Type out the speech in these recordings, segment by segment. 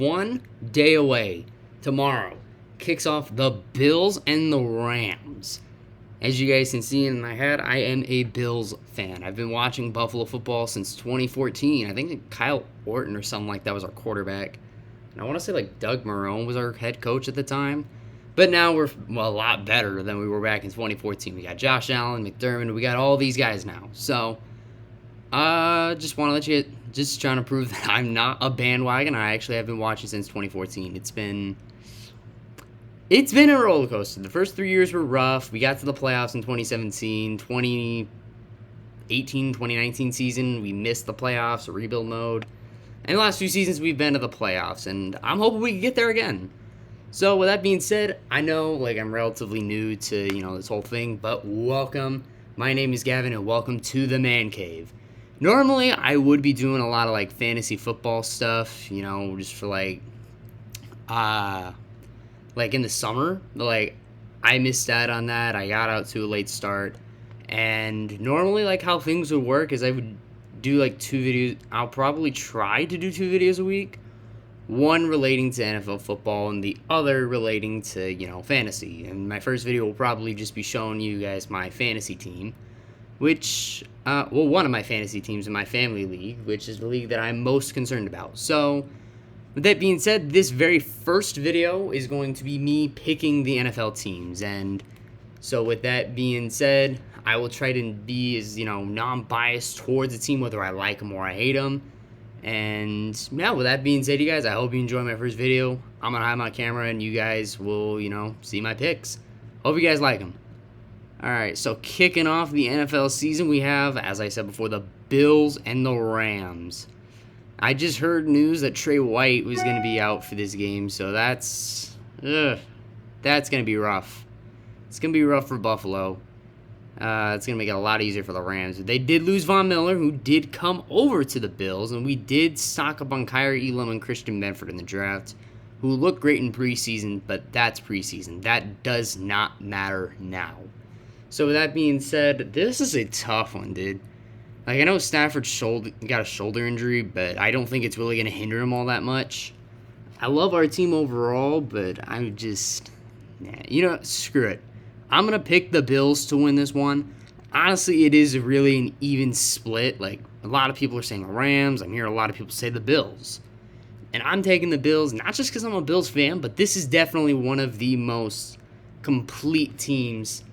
One day away. Tomorrow kicks off the Bills and the Rams. As you guys can see in my head, I am a Bills fan. I've been watching Buffalo football since 2014. I think Kyle Orton or something like that was our quarterback. And I want to say like Doug Marrone was our head coach at the time. But now we're a lot better than we were back in 2014. We got Josh Allen, McDermott, we got all these guys now. So, just want to let you, just trying to prove that I'm not a bandwagon. I actually have been watching since 2014. It's been a roller coaster. The first 3 years were rough. We got to the playoffs in 2017, 2018, 2019 season. We missed the playoffs, rebuild mode. And the last few seasons we've been to the playoffs, and I'm hoping we can get there again. So with that being said, I know I'm relatively new to, this whole thing, but welcome. My name is Gavin and welcome to the ManCave. Normally I would be doing a lot of fantasy football stuff, just for in the summer, but I missed out on that. I got out to a late start. And normally how things would work is I would do 2 videos. I'll probably try to do 2 videos a week. One relating to NFL football and the other relating to, fantasy. And my first video will probably just be showing you guys my fantasy team, which, one of my fantasy teams in my family league, which is the league that I'm most concerned about. So, with that being said, this very first video is going to be me picking the NFL teams. And so with that being said, I will try to be as, non-biased towards the team, whether I like them or I hate them. And yeah, with that being said, you guys, I hope you enjoy my first video. I'm going to hide my camera and you guys will, see my picks. Hope you guys like them. Alright, so kicking off the NFL season, we have, as I said before, the Bills and the Rams. I just heard news that Trey White was going to be out for this game, so that's going to be rough. It's going to be rough for Buffalo. It's going to make it a lot easier for the Rams. They did lose Von Miller, who did come over to the Bills, and we did stock up on Kyrie Elam and Christian Benford in the draft, who looked great in preseason, but that's preseason. That does not matter now. So with that being said, this is a tough one, dude. I know Stafford got a shoulder injury, but I don't think it's really going to hinder him all that much. I love our team overall, but I'm just... screw it. I'm going to pick the Bills to win this one. Honestly, it is really an even split. A lot of people are saying the Rams. I'm hearing a lot of people say the Bills. And I'm taking the Bills, not just because I'm a Bills fan, but this is definitely one of the most complete teams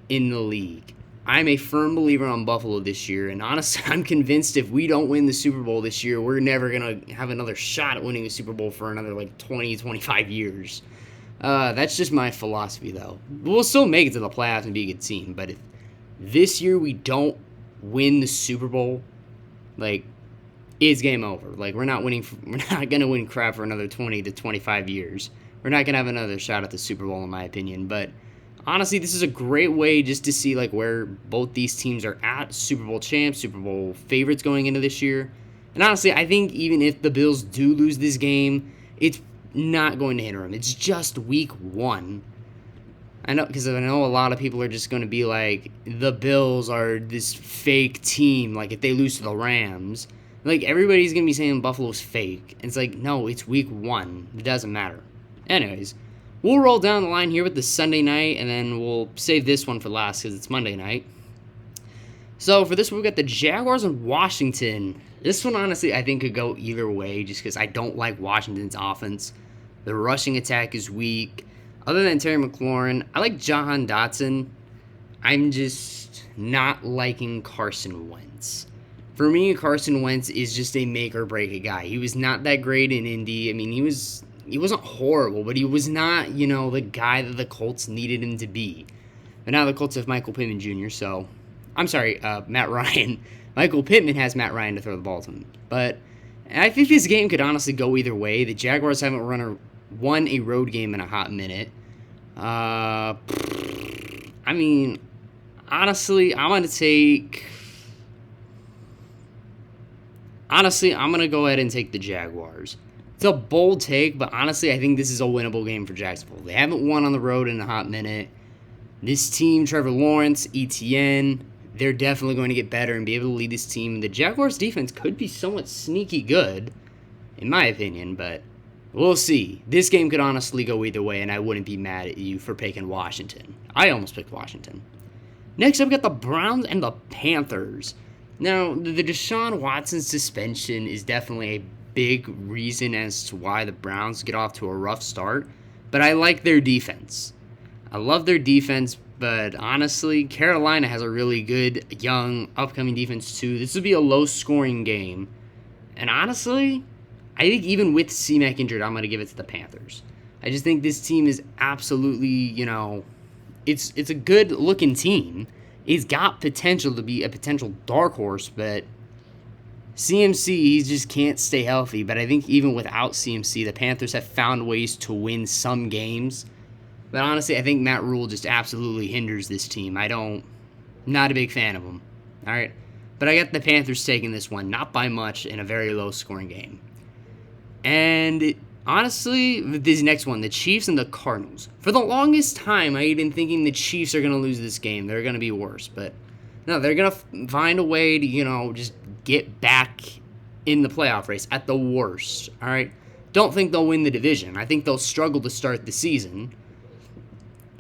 in the league. I'm a firm believer on Buffalo this year, and honestly, I'm convinced if we don't win the Super Bowl this year, we're never going to have another shot at winning a Super Bowl for another 20, 25 years. That's just my philosophy, though. We'll still make it to the playoffs and be a good team, but if this year we don't win the Super Bowl, it's game over. We're not going to win crap for another 20 to 25 years. We're not going to have another shot at the Super Bowl, in my opinion, but honestly, this is a great way just to see where both these teams are at. Super Bowl champs, Super Bowl favorites going into this year. And honestly, I think even if the Bills do lose this game, it's not going to hinder them. It's just week 1. I know, because I know a lot of people are just going to be the Bills are this fake team. If they lose to the Rams, everybody's going to be saying Buffalo's fake. It's no, it's week 1. It doesn't matter. Anyways, we'll roll down the line here with the Sunday night, and then we'll save this one for last because it's Monday night. So for this one, we've got the Jaguars and Washington. This one, honestly, I think could go either way just because I don't like Washington's offense. The rushing attack is weak. Other than Terry McLaurin, I like Jahan Dotson. I'm just not liking Carson Wentz. For me, Carson Wentz is just a make-or-break guy. He was not that great in Indy. I mean, he wasn't horrible, but he was not, the guy that the Colts needed him to be. But now the Colts have Michael Pittman Jr., so... I'm sorry, Matt Ryan. Michael Pittman has Matt Ryan to throw the ball to him. But I think this game could honestly go either way. The Jaguars haven't won a road game in a hot minute. I mean, honestly, I'm going to go ahead and take the Jaguars. It's a bold take, but honestly, I think this is a winnable game for Jacksonville. They haven't won on the road in a hot minute. This team, Trevor Lawrence, Etienne, they're definitely going to get better and be able to lead this team. The Jaguars' defense could be somewhat sneaky good, in my opinion, but We'll see. This game could honestly go either way, and I wouldn't be mad at you for picking Washington. I almost picked Washington. Next up, we got the Browns and the Panthers. Now, the Deshaun Watson suspension is definitely a big reason as to why the Browns get off to a rough start, but I like their defense. I love their defense, but honestly, Carolina has a really good, young, upcoming defense too. This would be a low-scoring game, and honestly, I think even with C-Mac injured, I'm going to give it to the Panthers. I just think this team is absolutely, it's a good-looking team. It's got potential to be a potential dark horse, but CMC, he just can't stay healthy. But I think even without CMC, the Panthers have found ways to win some games. But honestly, I think Matt Rule just absolutely hinders this team. Not a big fan of him. All right, but I got the Panthers taking this one, not by much, in a very low-scoring game. And honestly, this next one, the Chiefs and the Cardinals. For the longest time, I had been thinking the Chiefs are going to lose this game. They're going to be worse. But no, they're going to find a way to, just get back in the playoff race at the worst. All right? Don't think they'll win the division. I think they'll struggle to start the season.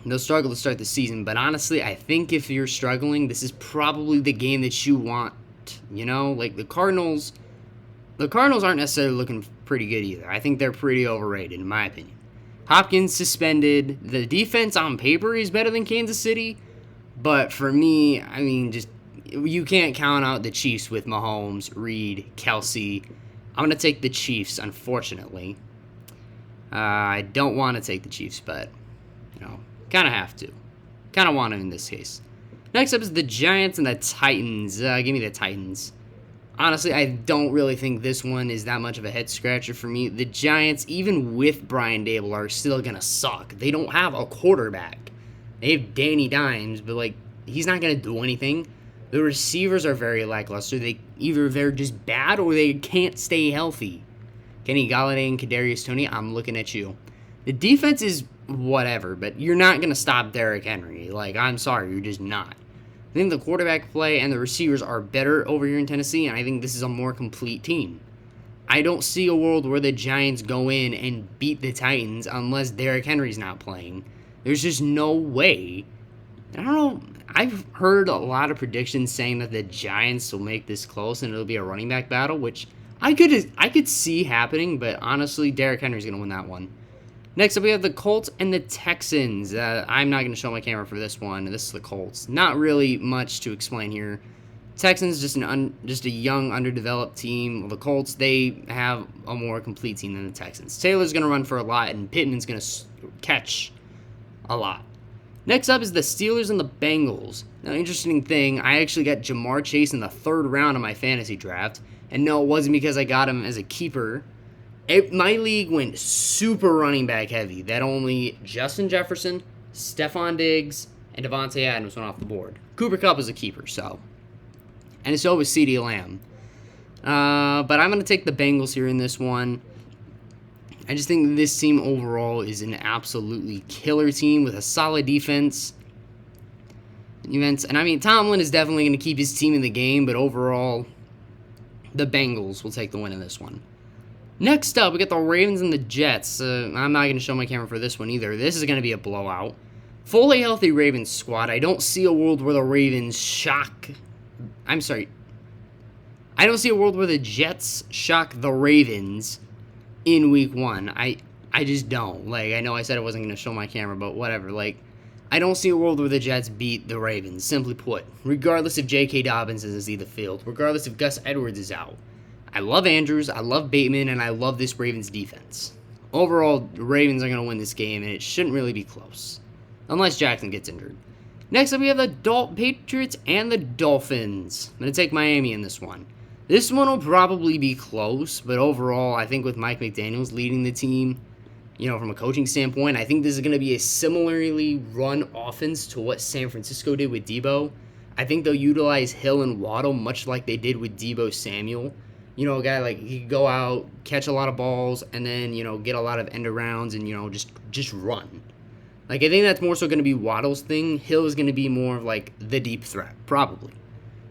But honestly, I think if you're struggling, this is probably the game that you want. Like the Cardinals aren't necessarily looking pretty good either. I think they're pretty overrated, in my opinion. Hopkins suspended. The defense on paper is better than Kansas City, but for me, you can't count out the Chiefs with Mahomes, Reed, Kelsey. I'm going to take the Chiefs, unfortunately. I don't want to take the Chiefs, but, kind of have to. Kind of want to in this case. Next up is the Giants and the Titans. Give me the Titans. Honestly, I don't really think this one is that much of a head-scratcher for me. The Giants, even with Brian Dable, are still going to suck. They don't have a quarterback. They have Danny Dimes, but, he's not going to do anything. The receivers are very lackluster. They're just bad or they can't stay healthy. Kenny Galladay and Kadarius Toney, I'm looking at you. The defense is whatever, but you're not going to stop Derrick Henry. I'm sorry, you're just not. I think the quarterback play and the receivers are better over here in Tennessee, and I think this is a more complete team. I don't see a world where the Giants go in and beat the Titans unless Derrick Henry's not playing. There's just no way. I don't know. I've heard a lot of predictions saying that the Giants will make this close and it'll be a running back battle, which I could see happening, but honestly, Derrick Henry's going to win that one. Next up, we have the Colts and the Texans. I'm not going to show my camera for this one. This is the Colts. Not really much to explain here. Texans, just a young, underdeveloped team. The Colts, they have a more complete team than the Texans. Taylor's going to run for a lot, and Pittman's going to catch a lot. Next up is the Steelers and the Bengals. Now, interesting thing, I actually got Jamar Chase in the third round of my fantasy draft. And no, it wasn't because I got him as a keeper. My league went super running back heavy. That only Justin Jefferson, Stephon Diggs, and Devontae Adams went off the board. Cooper Kupp was a keeper, so. And so was CeeDee Lamb. But I'm going to take the Bengals here in this one. I just think this team overall is an absolutely killer team with a solid defense. And Tomlin is definitely going to keep his team in the game, but overall, the Bengals will take the win in this one. Next up, we got the Ravens and the Jets. I'm not going to show my camera for this one either. This is going to be a blowout. Fully healthy Ravens squad. I don't see a world where the Ravens shock... I don't see a world where the Jets shock the Ravens in Week 1. I just don't. I know I said I wasn't going to show my camera, but whatever. I don't see a world where the Jets beat the Ravens, simply put. Regardless if J.K. Dobbins is in the field. Regardless if Gus Edwards is out. I love Andrews, I love Bateman, and I love this Ravens defense. Overall, the Ravens are going to win this game, and it shouldn't really be close. Unless Jackson gets injured. Next up, we have the Patriots and the Dolphins. I'm going to take Miami in this one. This one will probably be close, but overall, I think with Mike McDaniels leading the team, from a coaching standpoint, I think this is going to be a similarly run offense to what San Francisco did with Debo. I think they'll utilize Hill and Waddle much like they did with Debo Samuel. A guy he could go out, catch a lot of balls, and then, get a lot of end arounds and, just run. I think that's more so going to be Waddle's thing. Hill is going to be more of, the deep threat, probably.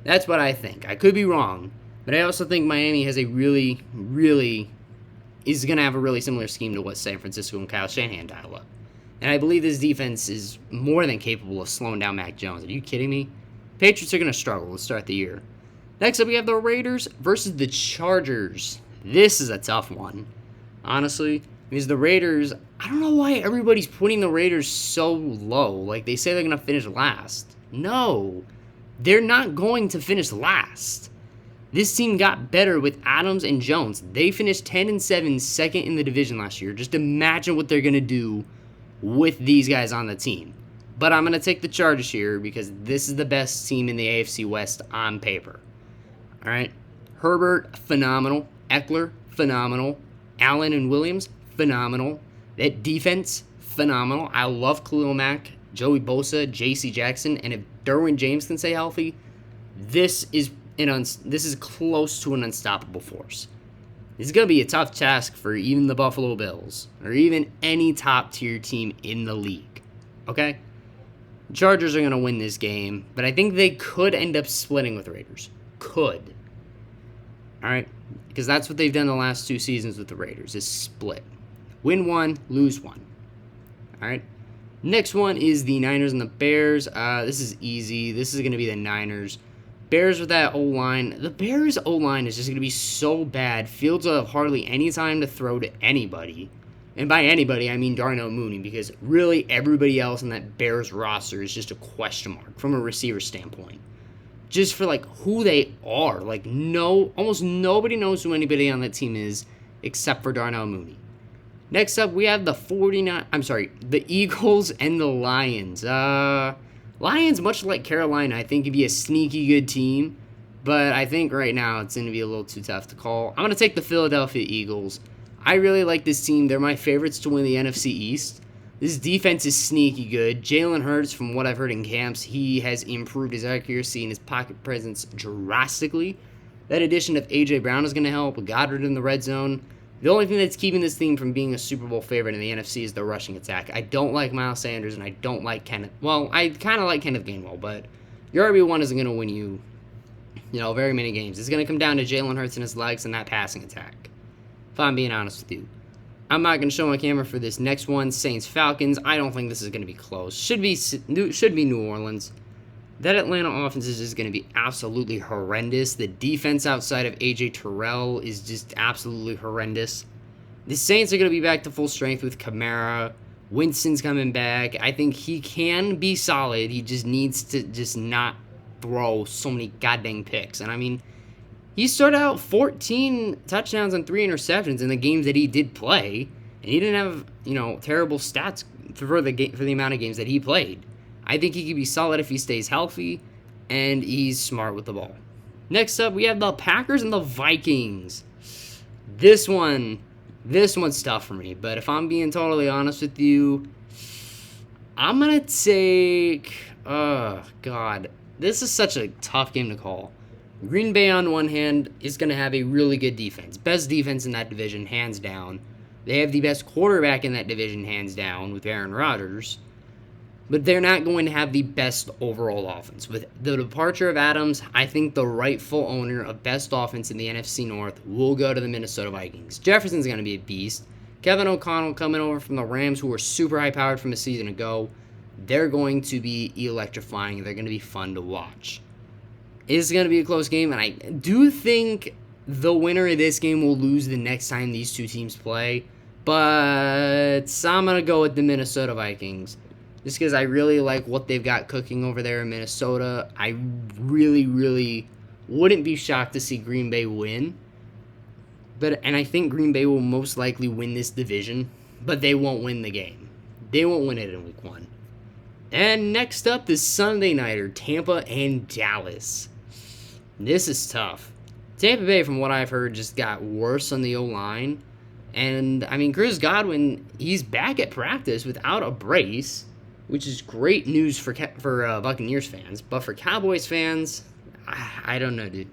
That's what I think. I could be wrong, but I also think Miami has a really, really is going to have a really similar scheme to what San Francisco and Kyle Shanahan dialed up. And I believe this defense is more than capable of slowing down Mac Jones. Are you kidding me? Patriots are going to struggle to start the year. Next up, we have the Raiders versus the Chargers. This is a tough one, honestly, because the Raiders, I don't know why everybody's putting the Raiders so low. Like, they say they're going to finish last. No, they're not going to finish last. This team got better with Adams and Jones. They finished 10-7, second in the division last year. Just imagine what they're going to do with these guys on the team. But I'm going to take the Chargers here because this is the best team in the AFC West on paper. All right. Herbert, phenomenal. Eckler, phenomenal. Allen and Williams, phenomenal. That defense, phenomenal. I love Khalil Mack, Joey Bosa, J.C. Jackson, and if Derwin James can stay healthy, this is close to an unstoppable force. This is going to be a tough task for even the Buffalo Bills or even any top-tier team in the league. Okay? Chargers are going to win this game, but I think they could end up splitting with the Raiders. Could. All right? Because that's what they've done the last 2 seasons with the Raiders, is split. Win one, lose one. All right? Next one is the Niners and the Bears. This is easy. This is going to be the Niners. Bears with that O-line. The Bears O-line is just going to be so bad. Fields will have hardly any time to throw to anybody. And by anybody, I mean Darnell Mooney, because really everybody else in that Bears roster is just a question mark from a receiver standpoint. Just for, like, who they are. Like, almost nobody knows who anybody on that team is except for Darnell Mooney. Next up, we have the Eagles and the Lions. Lions, much like Carolina, I think could be a sneaky good team, but I think right now it's going to be a little too tough to call. I'm going to take the Philadelphia Eagles. I really like this team. They're my favorites to win the NFC East. This defense is sneaky good. Jalen Hurts, from what I've heard in camps, he has improved his accuracy and his pocket presence drastically. That addition of A.J. Brown is going to help. Goddard in the red zone. The only thing that's keeping this team from being a Super Bowl favorite in the NFC is the rushing attack. I don't like Miles Sanders, and I don't like Kenneth. Well, I kind of like Kenneth Gainwell, but your RB1 isn't going to win you, very many games. It's going to come down to Jalen Hurts and his legs and that passing attack, if I'm being honest with you. I'm not going to show my camera for this next one, Saints-Falcons. I don't think this is going to be close. Should be New Orleans. That Atlanta offense is just going to be absolutely horrendous. The defense outside of A.J. Terrell is just absolutely horrendous. The Saints are going to be back to full strength with Kamara. Winston's coming back. I think he can be solid. He just needs to just not throw so many goddamn picks. And, I mean, he started out 14 touchdowns and 3 interceptions in the games that he did play. And he didn't have, terrible stats for the amount of games that he played. I think he could be solid if he stays healthy and he's smart with the ball. Next up, we have the Packers and the Vikings. This one's tough for me, but if I'm being totally honest with you, I'm going to take... Oh, God. This is such a tough game to call. Green Bay, on one hand, is going to have a really good defense. Best defense in that division, hands down. They have the best quarterback in that division, hands down, with Aaron Rodgers. But they're not going to have the best overall offense. With the departure of Adams, I think the rightful owner of best offense in the NFC North will go to the Minnesota Vikings. Jefferson's going to be a beast. Kevin O'Connell coming over from the Rams, who were super high-powered from a season ago. They're going to be electrifying. They're going to be fun to watch. It's going to be a close game, and I do think the winner of this game will lose the next time these two teams play. But I'm going to go with the Minnesota Vikings. Just because I really like what they've got cooking over there in Minnesota. I really, really wouldn't be shocked to see Green Bay win. And I think Green Bay will most likely win this division, but they won't win the game. They won't win it in week 1. And next up, the Sunday Nighter, Tampa and Dallas. This is tough. Tampa Bay, from what I've heard, just got worse on the O-line. And, I mean, Chris Godwin, he's back at practice without a brace, which is great news for Buccaneers fans. But for Cowboys fans, I don't know, dude.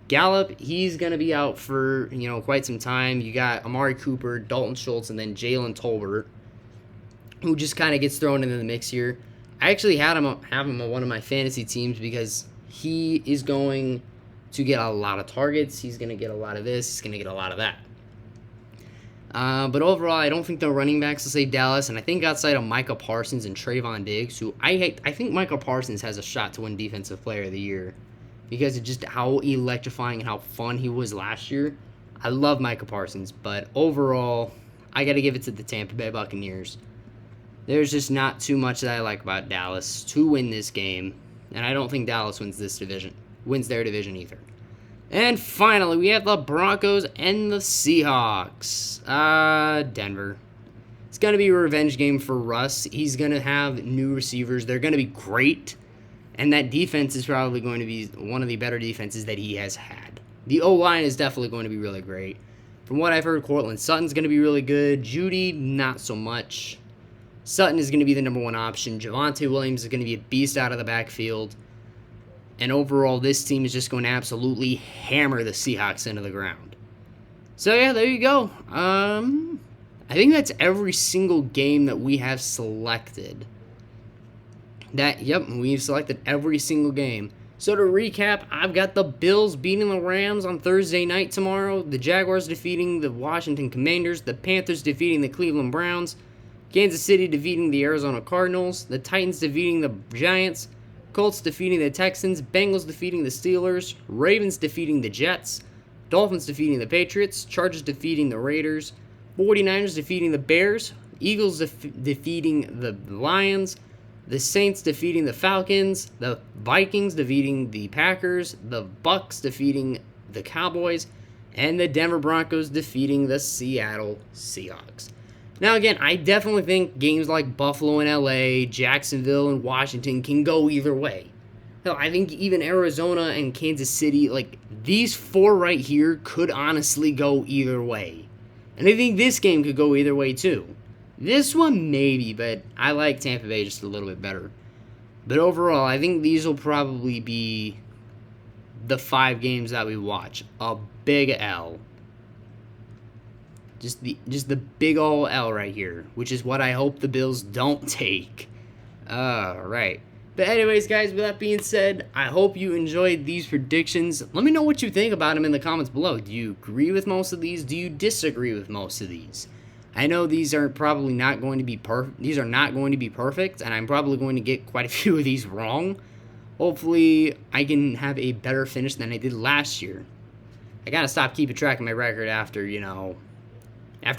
Gallup, he's going to be out for, quite some time. You got Amari Cooper, Dalton Schultz, and then Jalen Tolbert, who just kind of gets thrown into the mix here. I actually have him on one of my fantasy teams because he is going to get a lot of targets. He's going to get a lot of this. He's going to get a lot of that. But overall, I don't think the running backs will save Dallas, and I think outside of Micah Parsons and Trayvon Diggs, who I think Micah Parsons has a shot to win Defensive Player of the Year because of just how electrifying and how fun he was last year. I love Micah Parsons, but overall, I got to give it to the Tampa Bay Buccaneers. There's just not too much that I like about Dallas to win this game, and I don't think Dallas wins their division either. And finally, we have the Broncos and the Seahawks. Denver. It's going to be a revenge game for Russ. He's going to have new receivers. They're going to be great. And that defense is probably going to be one of the better defenses that he has had. The O-line is definitely going to be really great. From what I've heard, Cortland Sutton's going to be really good. Judy, not so much. Sutton is going to be the number one option. Javonte Williams is going to be a beast out of the backfield. And overall, this team is just going to absolutely hammer the Seahawks into the ground. So, yeah, there you go. I think that's every single game that we have selected. We've selected every single game. So, to recap, I've got the Bills beating the Rams on Thursday night tomorrow. The Jaguars defeating the Washington Commanders. The Panthers defeating the Cleveland Browns. Kansas City defeating the Arizona Cardinals. The Titans defeating the Giants. Colts defeating the Texans, Bengals defeating the Steelers, Ravens defeating the Jets, Dolphins defeating the Patriots, Chargers defeating the Raiders, 49ers defeating the Bears, Eagles defeating the Lions, the Saints defeating the Falcons, the Vikings defeating the Packers, the Bucks defeating the Cowboys, and the Denver Broncos defeating the Seattle Seahawks. Now, again, I definitely think games like Buffalo and LA, Jacksonville and Washington can go either way. Hell, I think even Arizona and Kansas City, like, these four right here could honestly go either way. And I think this game could go either way, too. This one, maybe, but I like Tampa Bay just a little bit better. But overall, I think these will probably be the 5 games that we watch. A big L. Just the big ol' L right here, which is what I hope the Bills don't take. Right. But anyways, guys, with that being said, I hope you enjoyed these predictions. Let me know what you think about them in the comments below. Do you agree with most of these? Do you disagree with most of these? I know these are probably not going to be perfect. These are not going to be perfect, and I'm probably going to get quite a few of these wrong. Hopefully, I can have a better finish than I did last year. I gotta stop keeping track of my record after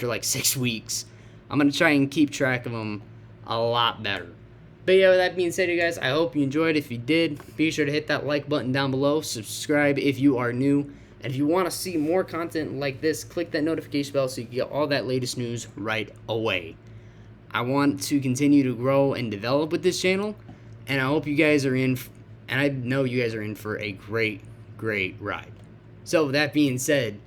like 6 weeks. I'm going to try and keep track of them a lot better. But yeah, with that being said, you guys, I hope you enjoyed. If you did, be sure to hit that like button down below. Subscribe if you are new. And if you want to see more content like this, click that notification bell so you can get all that latest news right away. I want to continue to grow and develop with this channel. And I hope you guys are in, and I know you guys are in for a great, great ride. So with that being said,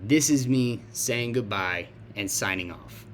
this is me saying goodbye and signing off.